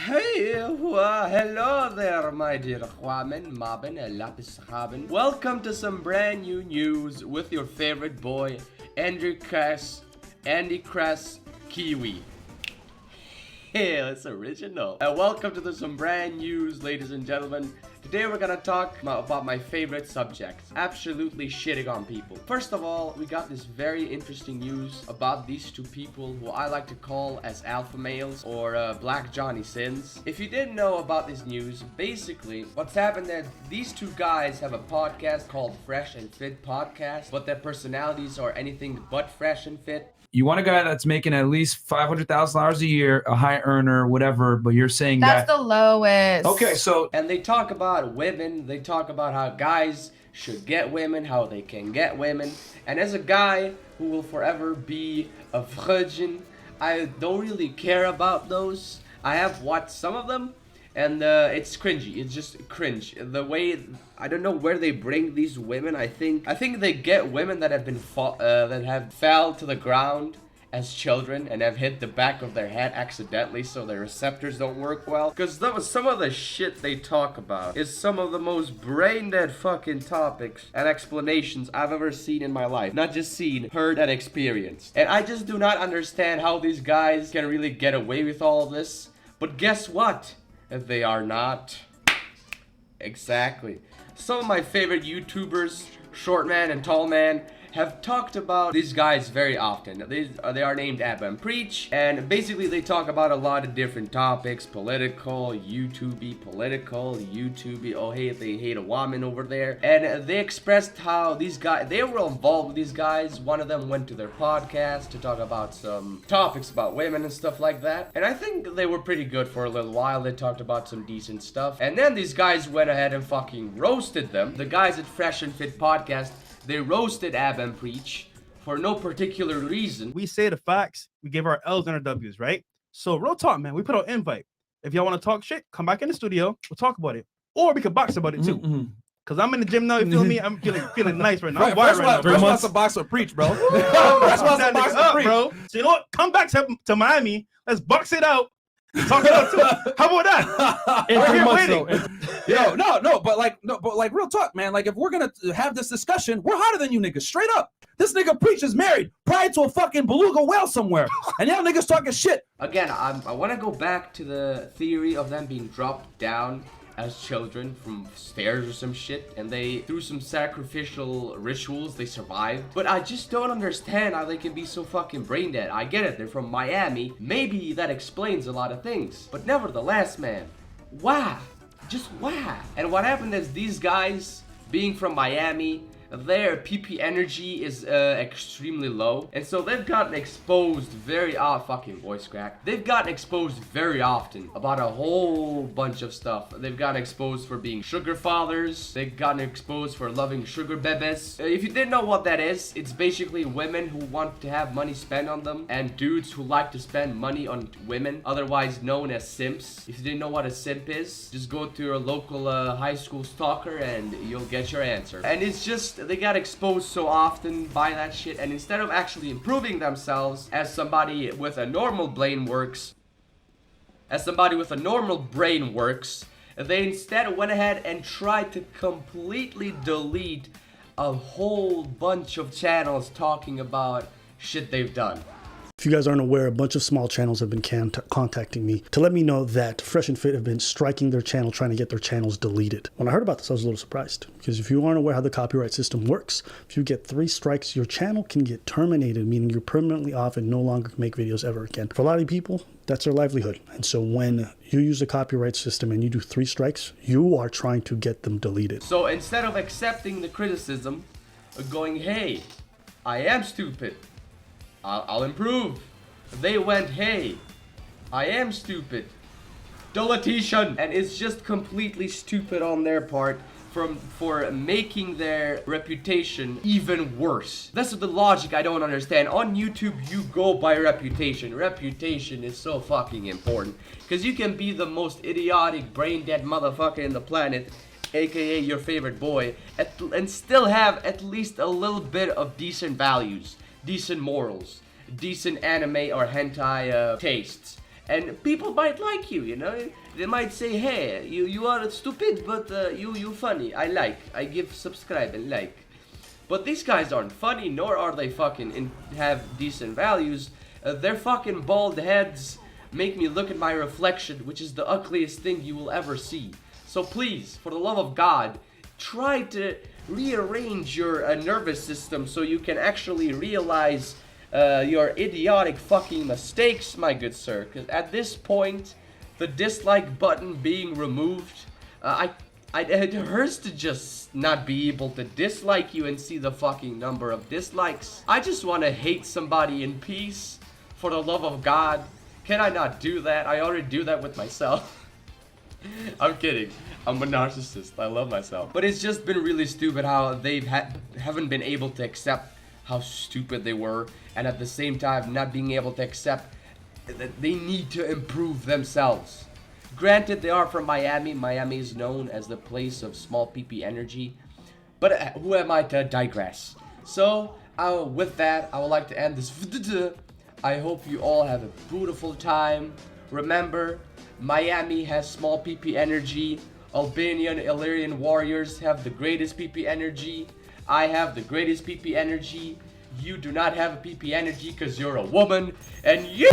Hey, hello there, my dear Juamen, Mabin, Lapis Haben. Welcome to some brand new news with your favorite boy, Andy Cress, Kiwi. Yeah, it's original. Welcome to some brand news, ladies and gentlemen. Today we're gonna talk about my favorite subjects, absolutely shitting on people. First of all, we got this very interesting news about these two people who I like to call as alpha males or Black Johnny Sins. If you didn't know about this news, basically what's happened is these two guys have a podcast called Fresh and Fit Podcast, but their personalities are anything but fresh and fit. You want a guy that's making at least $500,000 a year, a high earner, whatever, but you're saying that's the lowest. Okay, so... And they talk about women, they talk about how guys should get women, how they can get women. And as a guy who will forever be a virgin, I don't really care about those. I have watched some of them, and it's cringy. It's just cringe. The way, I don't know where they bring these women. I think they get women that have been fell to the ground as children and have hit the back of their head accidentally, so their receptors don't work well. Because some of the shit they talk about is some of the most brain dead fucking topics and explanations I've ever seen in my life. Not just seen, heard, and experienced. And I just do not understand how these guys can really get away with all of this. But guess what? They are not. Exactly. Some of my favorite YouTubers, Short Man and Tall Man, have talked about these guys very often. They are named abaandpreach, and basically they talk about a lot of different topics: political, YouTubey, oh hey, they hate a woman over there. And they expressed how these guys, they were involved with these guys. One of them went to their podcast to talk about some topics about women and stuff like that. And I think they were pretty good for a little while. They talked about some decent stuff. And then these guys went ahead and fucking roasted them. The guys at Fresh and Fit Podcast, they roasted abaandpreach for no particular reason. We say the facts, we give our L's and our W's, right? So real talk, man, we put out an invite. If y'all want to talk shit, come back in the studio, we'll talk about it. Or we could box about it too. Cause I'm in the gym now, you feel me? I'm feeling nice right now. I'm wired right now. First one's a box with preach, bro. First one's a box with preach, bro. So you know what? Come back to Miami. Let's box it out. Talk it out too. How about that? In 3 months, but like real talk, man. Like if we're gonna have this discussion, we're hotter than you niggas, straight up. This nigga Preach is married, probably to a fucking beluga whale somewhere, and y'all niggas talking shit. Again, I want to go back to the theory of them being dropped down as children from stairs or some shit, and they, through some sacrificial rituals, they survived. But I just don't understand how they can be so fucking brain dead. I get it, they're from Miami. Maybe that explains a lot of things. But nevertheless, man, why? Just why? And what happened is these guys, being from Miami, their PP energy is extremely low, and so they've gotten exposed fucking voice crack. They've gotten exposed very often about a whole bunch of stuff. They've gotten exposed for being sugar fathers. They've gotten exposed for loving sugar bebes. If you didn't know what that is, it's basically women who want to have money spent on them and dudes who like to spend money on women, otherwise known as simps. If you didn't know what a simp is, just go to your local high school stalker and you'll get your answer. And it's just, they got exposed so often by that shit, and instead of actually improving themselves as somebody with a normal brain works, they instead went ahead and tried to completely delete a whole bunch of channels talking about shit they've done. If you guys aren't aware, a bunch of small channels have been contacting me to let me know that Fresh and Fit have been striking their channel, trying to get their channels deleted. When I heard about this, I was a little surprised, because if you aren't aware how the copyright system works, if you get 3 strikes, your channel can get terminated, meaning you're permanently off and no longer can make videos ever again. For a lot of people, that's their livelihood. And so when you use the copyright system and you do 3 strikes, you are trying to get them deleted. So instead of accepting the criticism, going, hey, I am stupid, I'll improve, they went, hey, I am stupid, deletion. And it's just completely stupid on their part for making their reputation even worse. That's the logic I don't understand. On YouTube, you go by reputation. Reputation is so fucking important, because you can be the most idiotic, brain dead motherfucker in the planet, aka your favorite boy, and still have at least a little bit of decent values, decent morals, decent anime or hentai tastes, And people might like you, you know? They might say, hey, you are stupid, but you funny. I give subscribe and like. But these guys aren't funny, nor are they fucking have decent values. Their fucking bald heads make me look at my reflection, which is the ugliest thing you will ever see. So please, for the love of God, try to rearrange your nervous system so you can actually realize your idiotic fucking mistakes, my good sir. Because at this point, the dislike button being removed, it hurts to just not be able to dislike you and see the fucking number of dislikes. I just want to hate somebody in peace, for the love of God. Can I not do that? I already do that with myself. I'm kidding. I'm a narcissist. I love myself. But it's just been really stupid how they haven't been able to accept how stupid they were, and at the same time not being able to accept that they need to improve themselves. Granted, they are from Miami. Miami is known as the place of small PP energy. But who am I to digress? So, with that, I would like to end this video. I hope you all have a beautiful time. Remember, Miami has small PP energy. Albanian Illyrian warriors have the greatest PP energy. I have the greatest PP energy. You do not have a PP energy because you're a woman. And you...